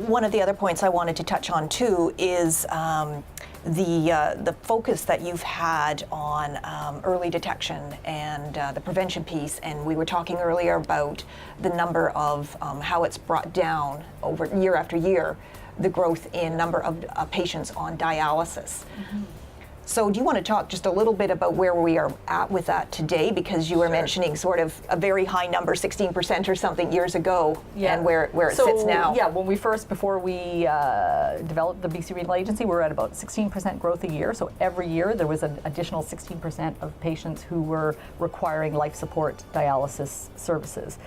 One of the other points I wanted to touch on too is the focus that you've had on early detection and the prevention piece. And we were talking earlier about the number of how it's brought down over year after year, the growth in number of patients on dialysis. Mm-hmm. So do you want to talk just a little bit about where we are at with that today? Because you were mentioning sort of a very high number, 16% or something years ago, and where it sits now. Yeah, before we developed the BC Renal Agency, we were at about 16% growth a year. So every year there was an additional 16% of patients who were requiring life support dialysis services.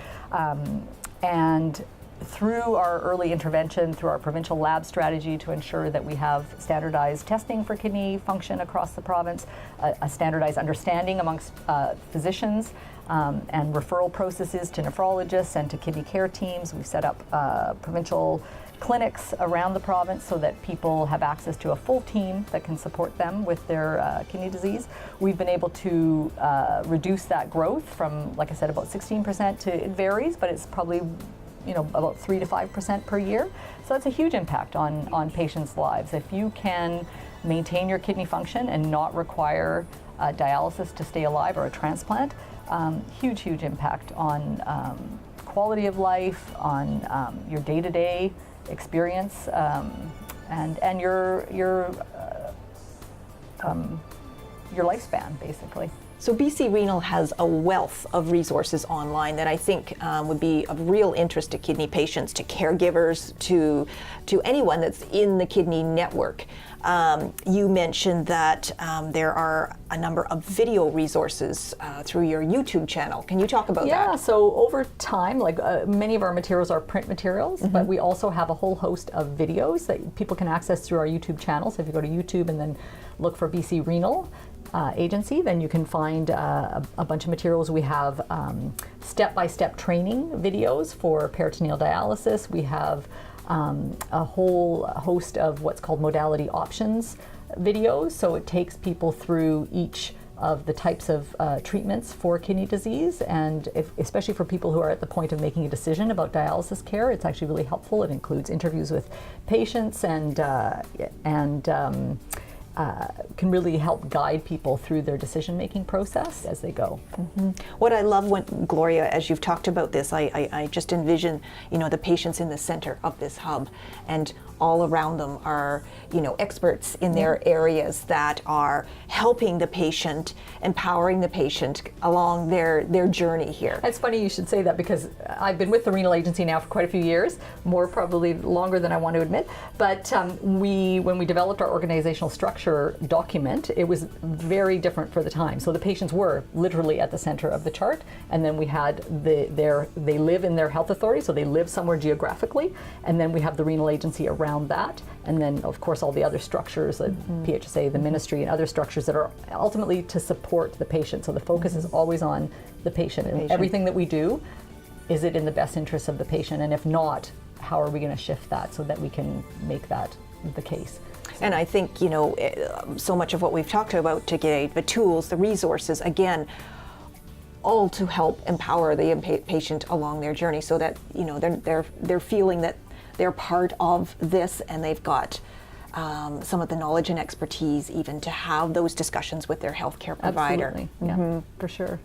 And through our early intervention, through our provincial lab strategy to ensure that we have standardized testing for kidney function across the province, a standardized understanding amongst physicians, and referral processes to nephrologists and to kidney care teams. We've set up provincial clinics around the province so that people have access to a full team that can support them with their kidney disease. We've been able to reduce that growth from, like I said, about 16% to, it varies, but it's probably about 3 to 5% per year. So that's a huge impact on patients' lives. If you can maintain your kidney function and not require dialysis to stay alive or a transplant, huge impact on quality of life, on your day-to-day experience, and your lifespan, basically. So BC Renal has a wealth of resources online that I think would be of real interest to kidney patients, to caregivers, to anyone that's in the kidney network. You mentioned that there are a number of video resources through your YouTube channel. Can you talk about that? Yeah, so over time, many of our materials are print materials, but we also have a whole host of videos that people can access through our YouTube channel. So if you go to YouTube and then look for BC Renal Agency, then you can find a bunch of materials. We have step-by-step training videos for peritoneal dialysis. We have a whole host of what's called modality options videos. So it takes people through each of the types of treatments for kidney disease, and especially for people who are at the point of making a decision about dialysis care, it's actually really helpful. It includes interviews with patients and can really help guide people through their decision-making process as they go. Mm-hmm. What I love when, Gloria, as you've talked about this, I just envision, the patients in the center of this hub, and all around them are, experts in their areas that are helping the patient, empowering the patient along their journey here. It's funny you should say that, because I've been with the Renal Agency now for quite a few years, more probably longer than I want to admit, but when we developed our organizational structure document, it was very different for the time. So the patients were literally at the center of the chart, and then we had they live in their health authority, so they live somewhere geographically, and then we have the Renal Agency around that, and then of course all the other structures, like PHSA, the ministry, and other structures that are ultimately to support the patient. So the focus is always on the patient, and everything that we do, is it in the best interest of the patient, and if not, how are we going to shift that so that we can make that the case. And I think, so much of what we've talked about today, the tools, the resources, again, all to help empower the patient along their journey, so that they're feeling that they're part of this, and they've got some of the knowledge and expertise even to have those discussions with their healthcare provider. Absolutely, yeah, for sure.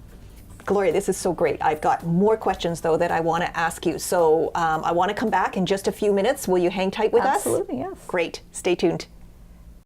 Gloria, this is so great. I've got more questions though that I want to ask you. So I want to come back in just a few minutes. Will you hang tight with us? Absolutely, yes. Great. Stay tuned.